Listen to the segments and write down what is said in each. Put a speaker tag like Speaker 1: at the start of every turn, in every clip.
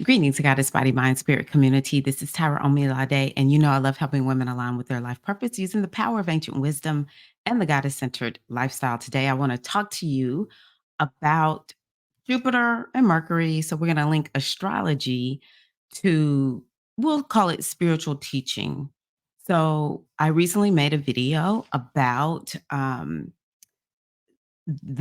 Speaker 1: Greetings, Goddess Body, Mind, Spirit community. This is Tyra Omilade, and you know I love helping women align with their life purpose using the power of ancient wisdom and the goddess centered lifestyle. Today, I want to talk to you about Jupiter and Mercury. So, we're going to link astrology to, we'll call it spiritual teaching. So, I recently made a video about the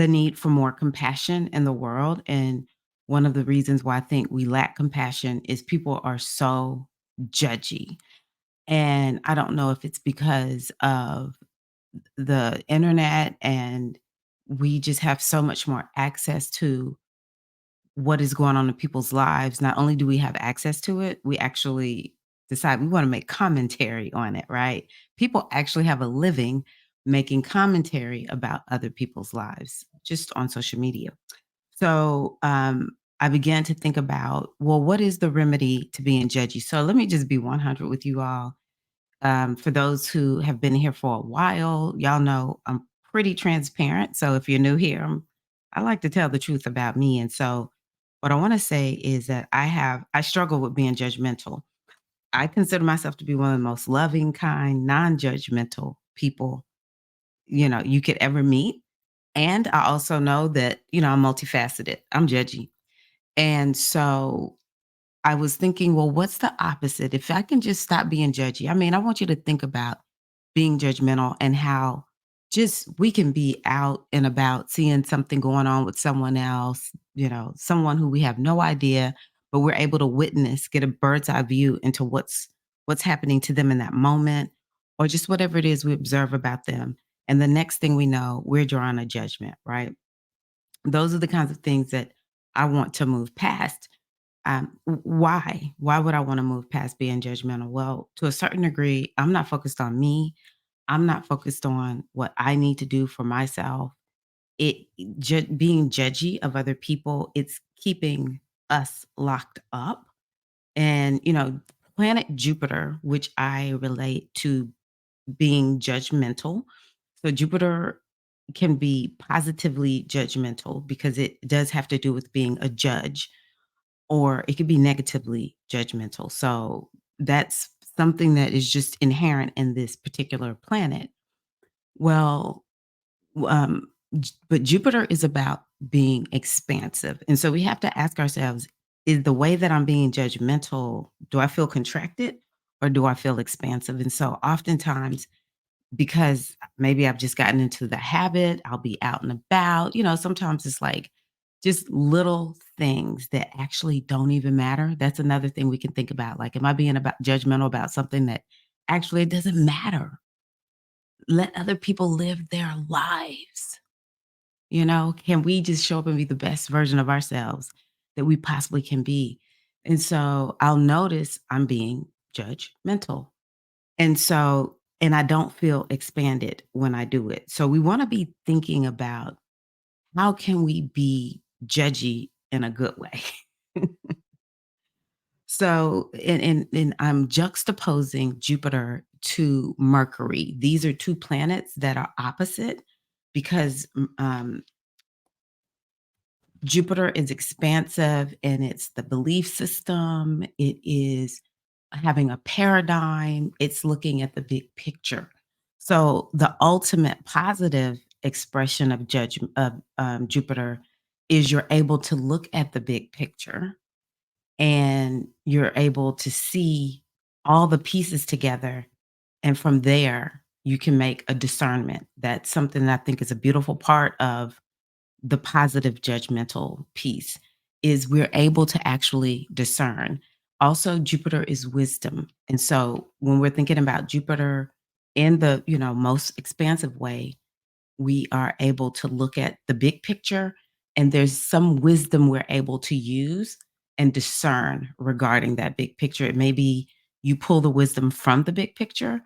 Speaker 1: need for more compassion in the world. And one of the reasons why I think we lack compassion is people are so judgy. And I don't know if it's because of the internet and we just have so much more access to what is going on in people's lives. Not only do we have access to it, we actually decide we want to make commentary on it, right? People actually have a living making commentary about other people's lives just on social media. So I began to think about, well, what is the remedy to being judgy? So let me just be 100 with you all. For those who have been here for a while, y'all know I'm pretty transparent. So if you're new here, I like to tell the truth about me. And so what I want to say is that I struggle with being judgmental. I consider myself to be one of the most loving, kind, non-judgmental people, you could ever meet. And I also know that, I'm multifaceted. I'm judgy. And so I was thinking, well, what's the opposite? If I can just stop being judgy. I mean, I want you to think about being judgmental and how just we can be out and about seeing something going on with someone else, someone who we have no idea, but we're able to witness, get a bird's eye view into what's happening to them in that moment, or just whatever it is we observe about them. And the next thing we know, we're drawing a judgment, right? Those are the kinds of things that I want to move past. Why? Why would I want to move past being judgmental? Well, to a certain degree, I'm not focused on me. I'm not focused on what I need to do for myself. It being judgy of other people, it's keeping us locked up. And planet Jupiter, which I relate to being judgmental. So Jupiter can be positively judgmental because it does have to do with being a judge, or it could be negatively judgmental. So that's something that is just inherent in this particular planet. Well, but Jupiter is about being expansive. And so we have to ask ourselves, is the way that I'm being judgmental, do I feel contracted or do I feel expansive? And so oftentimes, because maybe I've just gotten into the habit, I'll be out and about, sometimes it's like just little things that actually don't even matter. That's another thing we can think about. Like, am I being about judgmental about something that actually it doesn't matter? Let other people live their lives. Can we just show up and be the best version of ourselves that we possibly can be? And so I'll notice I'm being judgmental. And I don't feel expanded when I do it. So we want to be thinking about how can we be judgy in a good way? So, and I'm juxtaposing Jupiter to Mercury. These are two planets that are opposite because Jupiter is expansive and it's the belief system. It is having a paradigm. It's looking at the big picture. So the ultimate positive expression of Jupiter is you're able to look at the big picture and you're able to see all the pieces together. And from there, you can make a discernment. That's something that I think is a beautiful part of the positive judgmental piece is we're able to actually discern. Also, Jupiter is wisdom. And so when we're thinking about Jupiter in the, most expansive way, we are able to look at the big picture and there's some wisdom we're able to use and discern regarding that big picture. It may be you pull the wisdom from the big picture,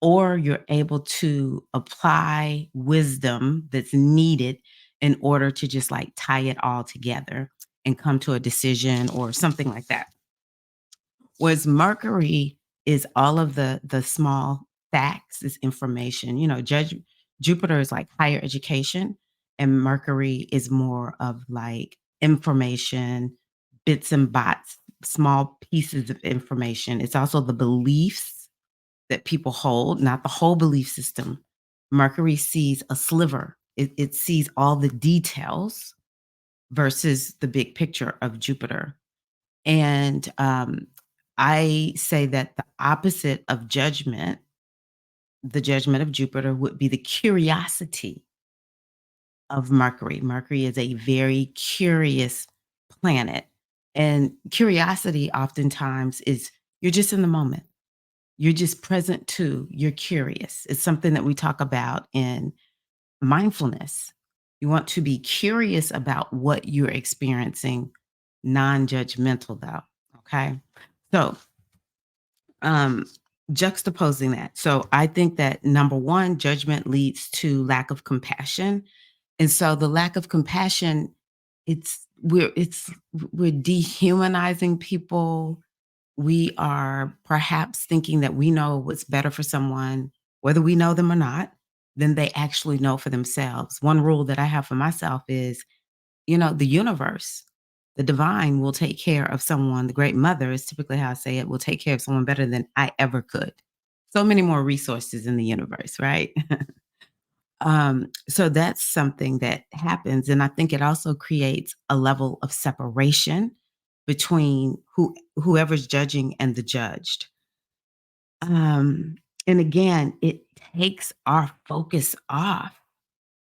Speaker 1: or you're able to apply wisdom that's needed in order to just like tie it all together and come to a decision or something like that. Whereas Mercury is all of the small facts, is information. Jupiter is like higher education, and Mercury is more of like information, bits and bots, small pieces of information. It's also the beliefs that people hold, not the whole belief system. Mercury sees a sliver. It sees all the details versus the big picture of Jupiter. And I say that the opposite of judgment, the judgment of Jupiter, would be the curiosity of Mercury. Mercury is a very curious planet. And curiosity oftentimes is you're just in the moment. You're just present to, you're curious. It's something that we talk about in mindfulness. You want to be curious about what you're experiencing, non-judgmental though. Okay. So um juxtaposing that. So I think that number one, judgment leads to lack of compassion. And so the lack of compassion, we're dehumanizing people. We are perhaps thinking that we know what's better for someone, whether we know them or not, than they actually know for themselves. One rule that I have for myself is, the universe, the divine will take care of someone. The great mother is typically how I say it, will take care of someone better than I ever could. So many more resources in the universe, right? So that's something that happens. And I think it also creates a level of separation between whoever's judging and the judged. Um, and again, it takes our focus off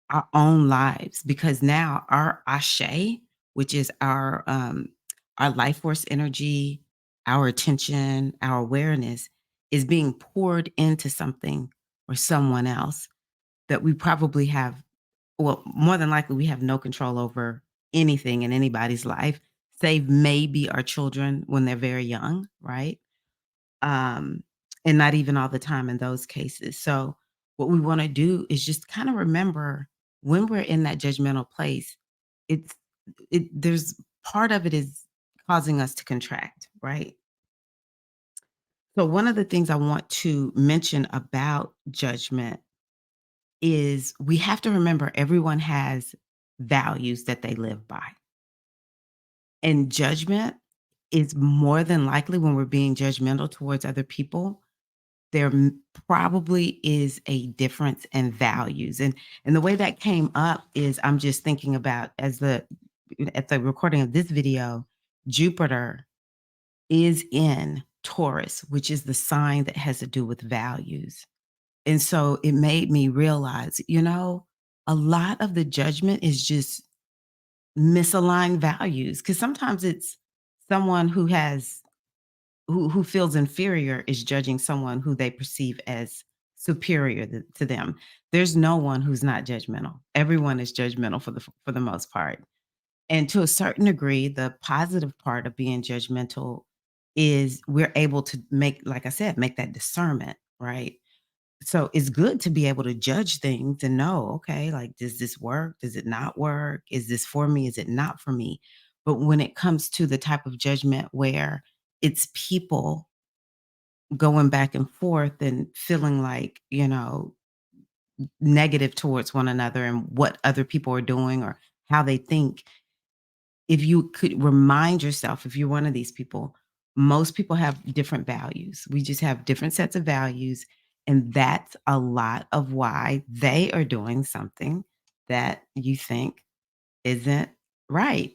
Speaker 1: our own lives because now our ashe, which is our life force energy, our attention, our awareness, is being poured into something or someone else that we probably have, well, more than likely, we have no control over anything in anybody's life, save maybe our children when they're very young, right? Um, and not even all the time in those cases. So, what we want to do is just kind of remember when we're in that judgmental place, it's there's part of it is causing us to contract, right? So, one of the things I want to mention about judgment is we have to remember everyone has values that they live by. And judgment is more than likely when we're being judgmental towards other people, there probably is a difference in values. And the way that came up is I'm just thinking about as the at the recording of this video, Jupiter is in Taurus, which is the sign that has to do with values. And so it made me realize, a lot of the judgment is just misaligned values because sometimes it's someone who feels inferior is judging someone who they perceive as superior to them. There's no one who's not judgmental. Everyone is judgmental for the most part. And to a certain degree, the positive part of being judgmental is we're able to make, like I said, make that discernment, right? So it's good to be able to judge things and know, okay, like, does this work? Does it not work? Is this for me? Is it not for me? But when it comes to the type of judgment where it's people going back and forth and feeling like, negative towards one another and what other people are doing or how they think, if you could remind yourself, if you're one of these people, most people have different values. We just have different sets of values. And that's a lot of why they are doing something that you think isn't right.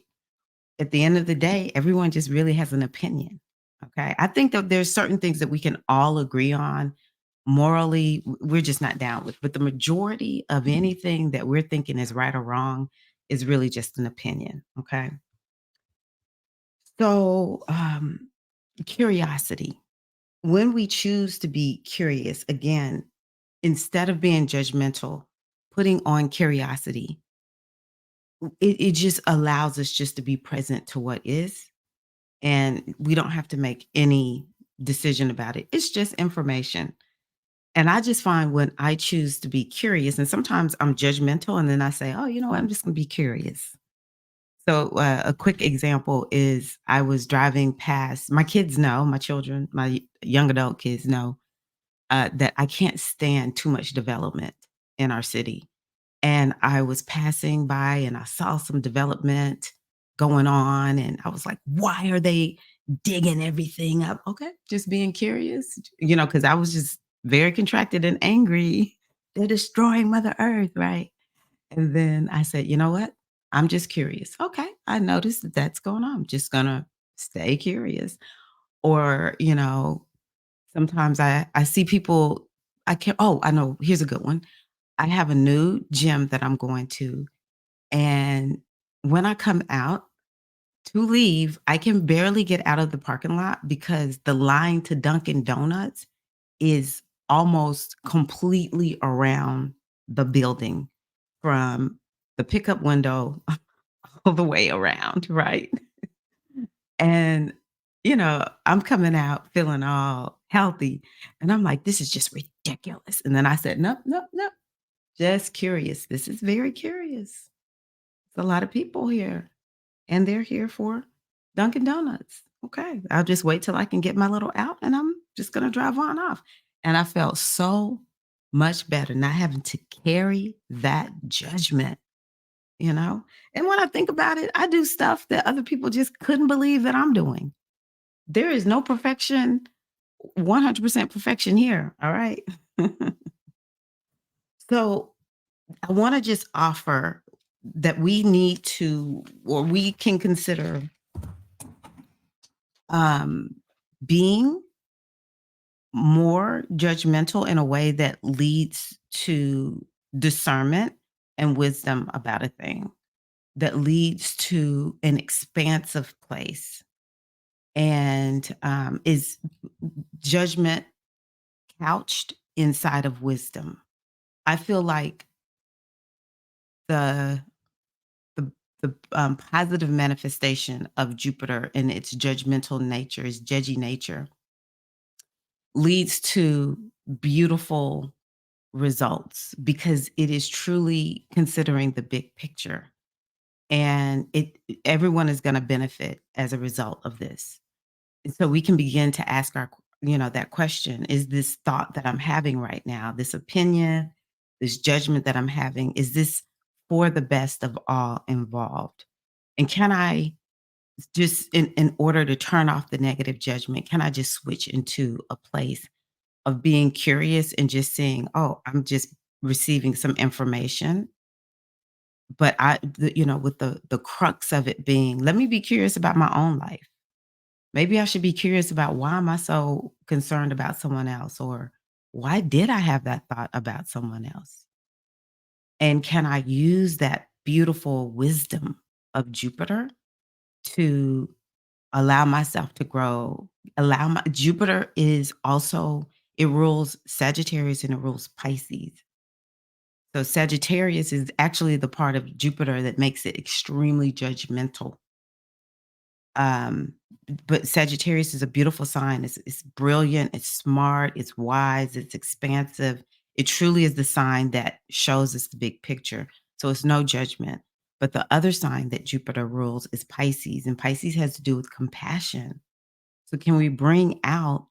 Speaker 1: At the end of the day, everyone just really has an opinion. Okay. I think that there's certain things that we can all agree on. Morally, we're just not down with. But the majority of anything that we're thinking is right or wrong is really just an opinion. Okay. So, curiosity. When we choose to be curious, again, instead of being judgmental, putting on curiosity, it just allows us just to be present to what is. And we don't have to make any decision about it. It's just information. And I just find when I choose to be curious, and sometimes I'm judgmental, and then I say, oh, you know what? I'm just going to be curious. So, a quick example is I was driving past, my kids know, my children, my young adult kids know that I can't stand too much development in our city. And I was passing by and I saw some development going on. And I was like, why are they? digging everything up. Okay, just being curious, because I was just very contracted and angry. They're destroying Mother Earth, right? And then I said, you know what? I'm just curious. Okay, I noticed that that's going on. I'm just gonna stay curious. Or, sometimes I see people. I can't. Oh, I know. Here's a good one. I have a new gym that I'm going to, and when I come out to leave, I can barely get out of the parking lot because the line to Dunkin' Donuts is almost completely around the building from the pickup window all the way around, right? And, I'm coming out feeling all healthy, and I'm like, "This is just ridiculous." And then I said, "Nope, nope, nope, just curious. This is very curious. There's a lot of people here, and they're here for Dunkin' Donuts. Okay, I'll just wait till I can get my little out, and I'm just gonna drive on off." And I felt so much better not having to carry that judgment, you know? And when I think about it, I do stuff that other people just couldn't believe that I'm doing. There is no perfection, 100% perfection here, all right? So, I wanna just offer that we need to, or we can consider, um, being more judgmental in a way that leads to discernment and wisdom about a thing, that leads to an expansive place, and, is judgment couched inside of wisdom. I feel like the the positive manifestation of Jupiter in its judgmental nature, its judgy nature, leads to beautiful results because it is truly considering the big picture, and everyone is going to benefit as a result of this. And so we can begin to ask that question: is this thought that I'm having right now, this opinion, this judgment that I'm having, is this for the best of all involved? And can I just, in order to turn off the negative judgment, can I just switch into a place of being curious and just saying, "Oh, I'm just receiving some information," but with the crux of it being, let me be curious about my own life. Maybe I should be curious about, why am I so concerned about someone else, or why did I have that thought about someone else? And can I use that beautiful wisdom of Jupiter to allow myself to grow? Allow my Jupiter is also, it rules Sagittarius and it rules Pisces. So Sagittarius is actually the part of Jupiter that makes it extremely judgmental. Um, but Sagittarius is a beautiful sign. It's brilliant, it's smart, it's wise, it's expansive. It truly is the sign that shows us the big picture. So it's no judgment. But the other sign that Jupiter rules is Pisces, and Pisces has to do with compassion. So can we bring out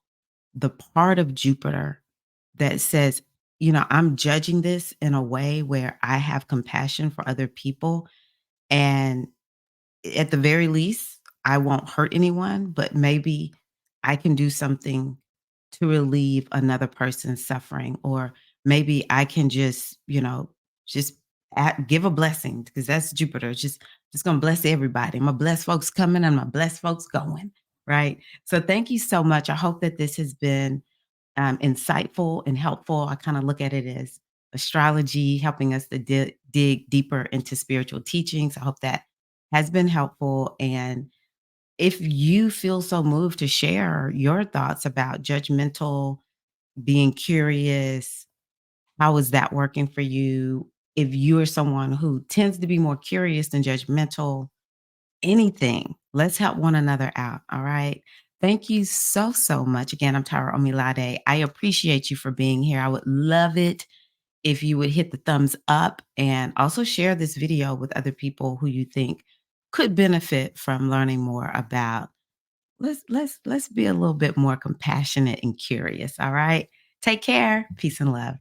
Speaker 1: the part of Jupiter that says, I'm judging this in a way where I have compassion for other people, and at the very least, I won't hurt anyone, but maybe I can do something to relieve another person's suffering, or maybe I can just give a blessing, because that's Jupiter. It's just gonna bless everybody. I'm gonna bless folks coming, and I'm gonna bless folks going. Right. So thank you so much. I hope that this has been insightful and helpful. I kind of look at it as astrology, helping us to dig deeper into spiritual teachings. I hope that has been helpful. And if you feel so moved to share your thoughts about judgmental, being curious, how is that working for you? If you are someone who tends to be more curious than judgmental, anything, let's help one another out. All right. Thank you so, so much. Again, I'm Tara Omilade. I appreciate you for being here. I would love it if you would hit the thumbs up and also share this video with other people who you think could benefit from learning more about, let's be a little bit more compassionate and curious. All right. Take care. Peace and love.